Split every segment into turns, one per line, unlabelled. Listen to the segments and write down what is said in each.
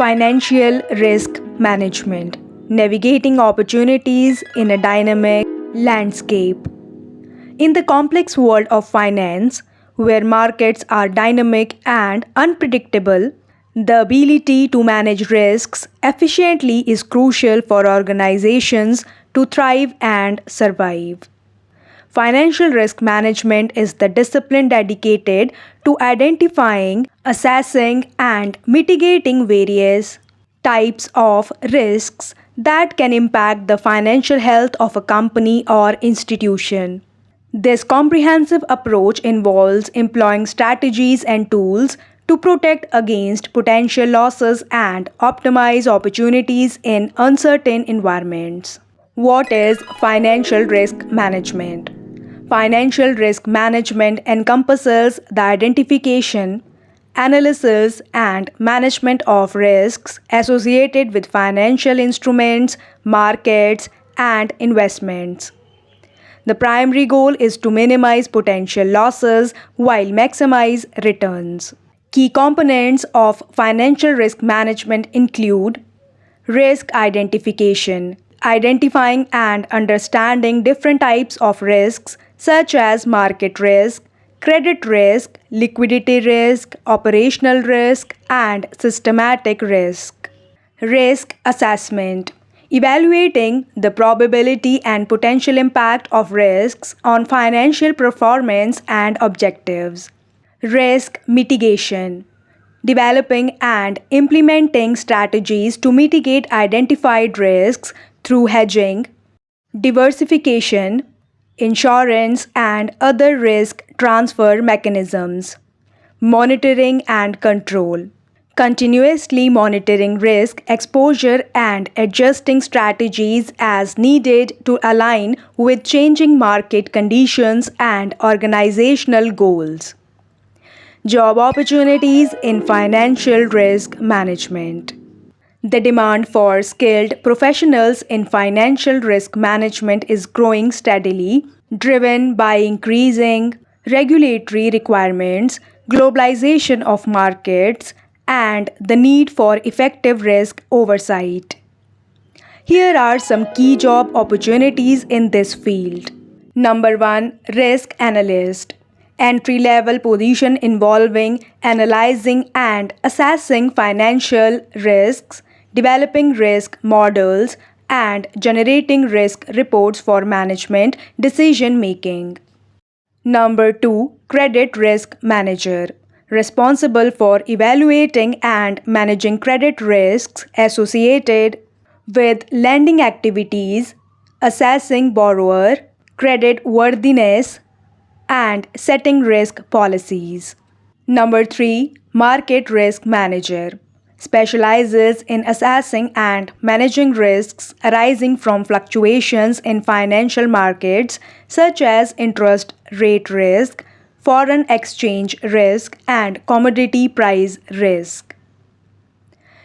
Financial risk management, navigating opportunities in a dynamic landscape. In the complex world of finance, where markets are dynamic and unpredictable, the ability to manage risks efficiently is crucial for organizations to thrive and survive. Financial risk management is the discipline dedicated to identifying, assessing, and mitigating various types of risks that can impact the financial health of a company or institution. This comprehensive approach involves employing strategies and tools to protect against potential losses and optimize opportunities in uncertain environments. What is financial risk management? Financial risk management encompasses the identification, analysis, and management of risks associated with financial instruments, markets, and investments. The primary goal is to minimize potential losses while maximize returns. Key components of financial risk management include risk identification, identifying and understanding different types of risks such as market risk, credit risk, liquidity risk, operational risk, and systematic risk. Risk assessment, evaluating the probability and potential impact of risks on financial performance and objectives. Risk mitigation, developing and implementing strategies to mitigate identified risks through hedging, diversification, insurance, and other risk transfer mechanisms. Monitoring and control, continuously monitoring risk exposure and adjusting strategies as needed to align with changing market conditions and organizational goals. Job opportunities in financial risk management. The demand for skilled professionals in financial risk management is growing steadily, driven by increasing regulatory requirements, globalization of markets, and the need for effective risk oversight. Here are some key job opportunities in this field. Number 1, risk analyst. Entry-level position involving analyzing and assessing financial risks, developing risk models, and generating risk reports for management decision making. Number 2, credit risk manager, responsible for evaluating and managing credit risks associated with lending activities, assessing borrower credit worthiness, and setting risk policies. Number 3, market risk manager, specializes in assessing and managing risks arising from fluctuations in financial markets such as interest rate risk, foreign exchange risk, and commodity price risk.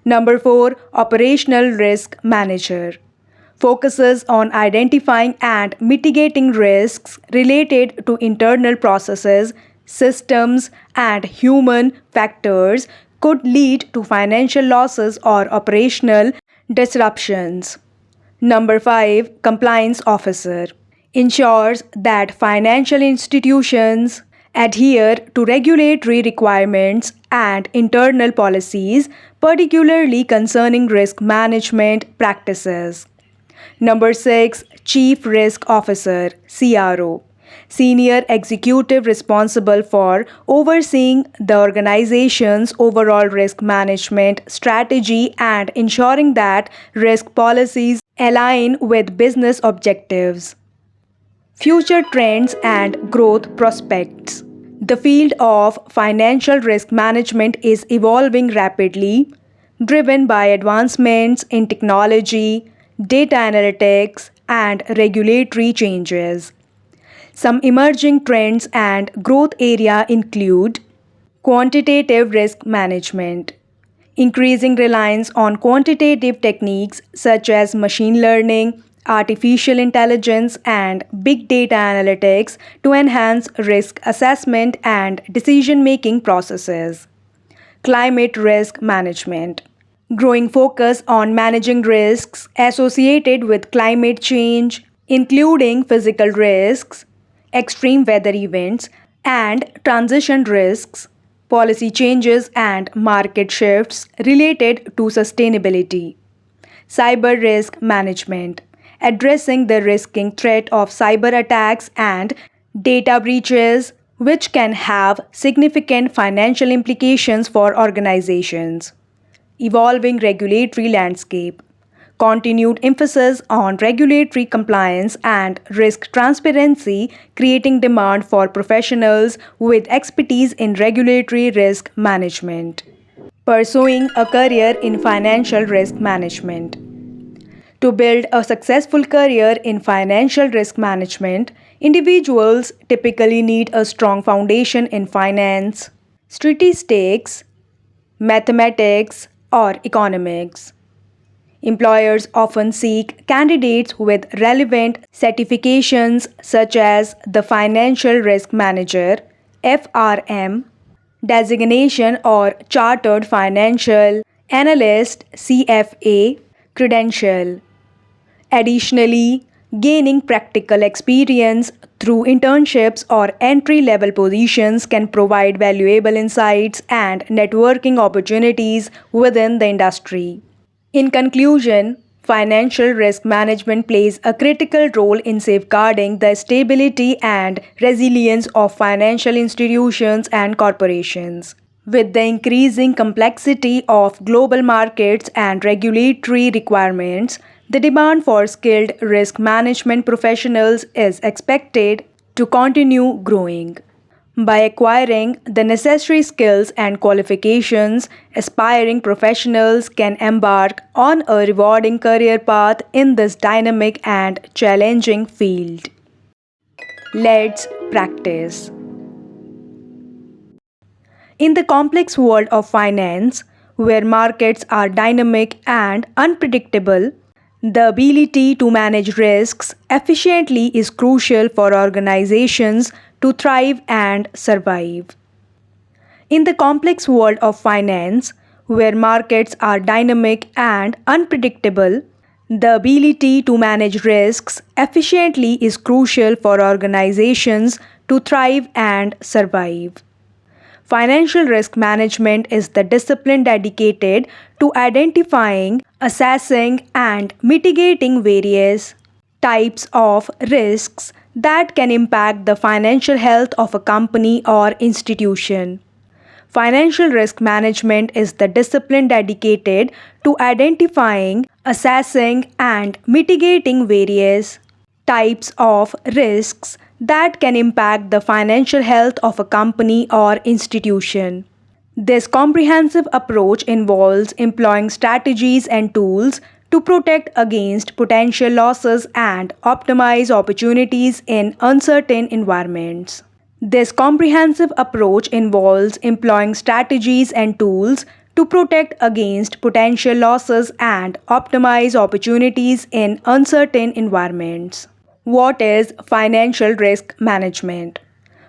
Number 4, operational risk manager, focuses on identifying and mitigating risks related to internal processes, systems, and human factors could lead to financial losses or operational disruptions. Number 5, compliance officer, ensures that financial institutions adhere to regulatory requirements and internal policies, particularly concerning risk management practices. Number 6, Chief Risk Officer (CRO), senior executive responsible for overseeing the organization's overall risk management strategy and ensuring that risk policies align with business objectives. Future trends and growth prospects. The field of financial risk management is evolving rapidly, driven by advancements in technology, data analytics, and regulatory changes. Some emerging trends and growth areas include quantitative risk management, increasing reliance on quantitative techniques such as machine learning, artificial intelligence, and big data analytics to enhance risk assessment and decision making processes. Climate risk management, growing focus on managing risks associated with climate change, including physical risks, extreme weather events, and transition risks, policy changes, and market shifts related to sustainability. Cyber risk management, addressing the risking threat of cyber attacks and data breaches, which can have significant financial implications for organizations. Evolving regulatory landscape, continued emphasis on regulatory compliance and risk transparency, creating demand for professionals with expertise in regulatory risk management. Pursuing a career in financial risk management. To build a successful career in financial risk management, individuals typically need a strong foundation in finance, statistics, mathematics, or economics. Employers often seek candidates with relevant certifications such as the Financial Risk Manager (FRM) designation or Chartered Financial Analyst (CFA) credential. Additionally, gaining practical experience through internships or entry level positions can provide valuable insights and networking opportunities within the industry. In conclusion, financial risk management plays a critical role in safeguarding the stability and resilience of financial institutions and corporations. With the increasing complexity of global markets and regulatory requirements, the demand for skilled risk management professionals is expected to continue growing. By acquiring the necessary skills and qualifications, aspiring professionals can embark on a rewarding career path in this dynamic and challenging field. Let's practice. In the complex world of finance, where markets are dynamic and unpredictable, the ability to manage risks efficiently is crucial for organizations to thrive and survive. In the complex world of finance, where markets are dynamic and unpredictable, the ability to manage risks efficiently is crucial for organizations to thrive and survive. Financial risk management is the discipline dedicated to identifying, assessing, and mitigating various types of risks that can impact the financial health of a company or institution. Financial risk management is the discipline dedicated to identifying, assessing, and mitigating various types of risks that can impact the financial health of a company or institution. This comprehensive approach involves employing strategies and tools to protect against potential losses and optimize opportunities in uncertain environments. This comprehensive approach involves employing strategies and tools to protect against potential losses and optimize opportunities in uncertain environments. What is financial risk management?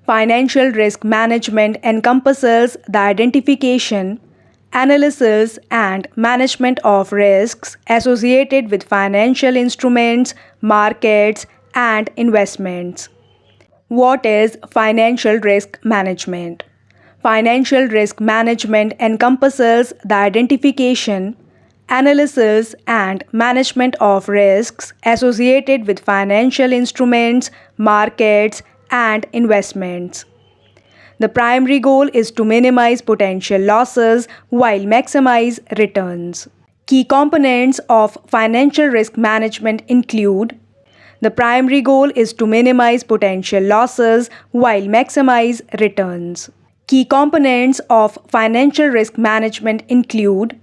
Financial risk management encompasses the identification, analysis, and management of risks associated with financial instruments, markets, and investments. What is financial risk management? Financial risk management encompasses the identification, analysis, and management of risks associated with financial instruments, markets, and investments. The primary goal is to minimize potential losses while maximize returns. Key components of financial risk management include: the primary goal is to minimize potential losses while maximize returns. Key components of financial risk management include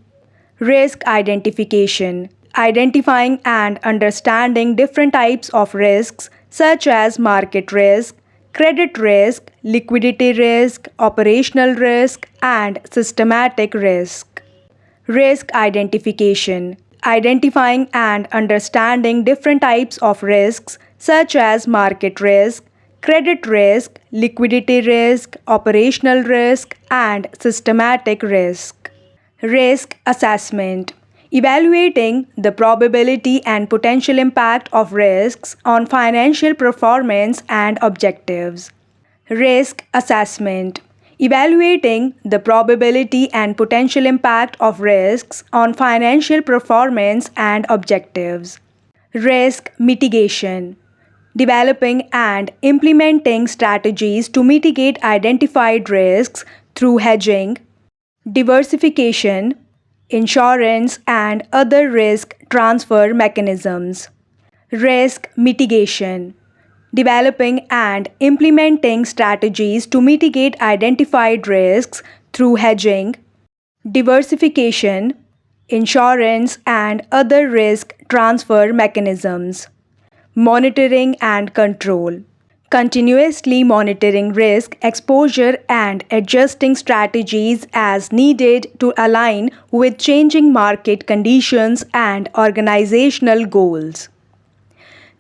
risk identification, identifying and understanding different types of risks such as market risk, credit risk, liquidity risk, operational risk, and systematic risk. Risk identification, identifying and understanding different types of risks such as market risk, credit risk, liquidity risk, operational risk, and systematic risk. Risk assessment. Evaluating the probability and potential impact of risks on financial performance and objectives. Risk assessment. Evaluating the probability and potential impact of risks on financial performance and objectives. Risk mitigation. Developing and implementing strategies to mitigate identified risks through hedging, diversification, insurance, and other risk transfer mechanisms. Risk mitigation. Developing and implementing strategies to mitigate identified risks through hedging, diversification, insurance, and other risk transfer mechanisms. Monitoring and control. Continuously monitoring risk exposure and adjusting strategies as needed to align with changing market conditions and organizational goals.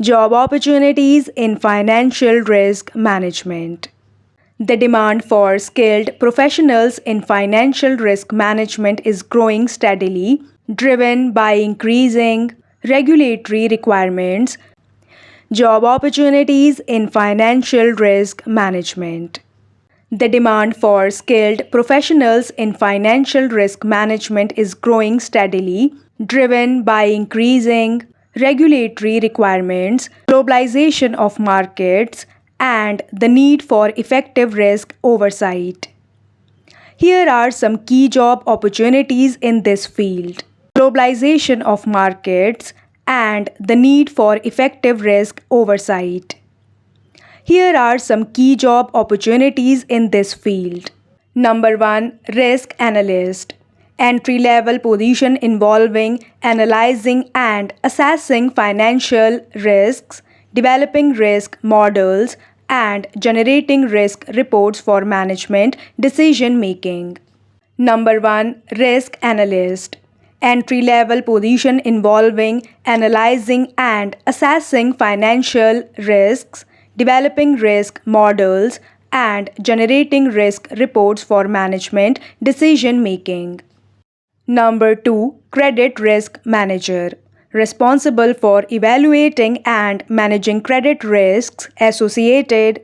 Job opportunities in financial risk management. The demand for skilled professionals in financial risk management is growing steadily, driven by increasing regulatory requirements. Job opportunities in financial risk management. The demand for skilled professionals in financial risk management is growing steadily, driven by increasing regulatory requirements, globalization of markets, and the need for effective risk oversight. Here are some key job opportunities in this field. Globalization of markets and the need for effective risk oversight. Here are some key job opportunities in this field. Number 1. Risk analyst. Entry-level position involving analyzing and assessing financial risks, developing risk models, and generating risk reports for management decision making. Number 1. Risk analyst. Entry-level position involving analyzing and assessing financial risks, developing risk models, and generating risk reports for management decision making. Number 2. Credit risk manager. Responsible for evaluating and managing credit risks associated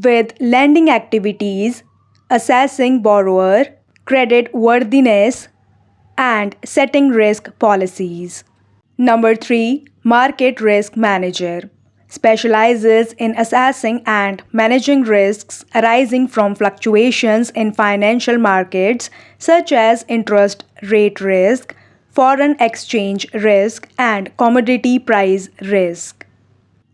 with lending activities, assessing borrower credit worthiness, and setting risk policies. Number 3. Market risk manager. Specializes in assessing and managing risks arising from fluctuations in financial markets such as interest rate risk, foreign exchange risk, and commodity price risk.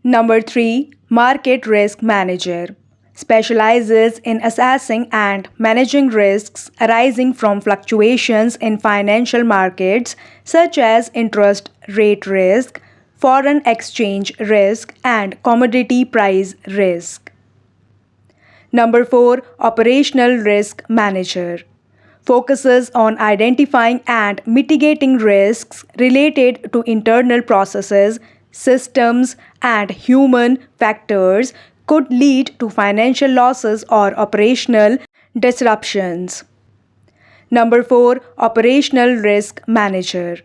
Number 3. Market risk manager. Specializes in assessing and managing risks arising from fluctuations in financial markets such as interest rate risk, foreign exchange risk, and commodity price risk. Number 4. Operational risk manager. Focuses on identifying and mitigating risks related to internal processes, systems, and human factors could lead to financial losses or operational disruptions. Number 4. Operational risk manager.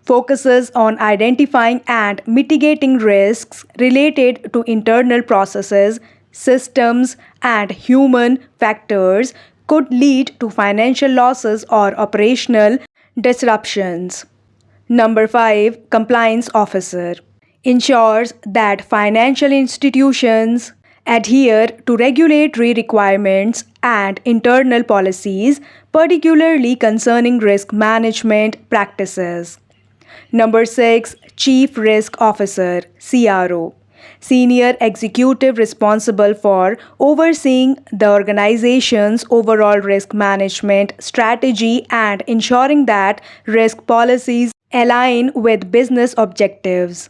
Focuses on identifying and mitigating risks related to internal processes, systems, and human factors could lead to financial losses or operational disruptions. Number 5. Compliance officer. Ensures that financial institutions adhere to regulatory requirements and internal policies, particularly concerning risk management practices. Number 6. Chief Risk Officer (CRO). Senior executive responsible for overseeing the organization's overall risk management strategy and ensuring that risk policies align with business objectives.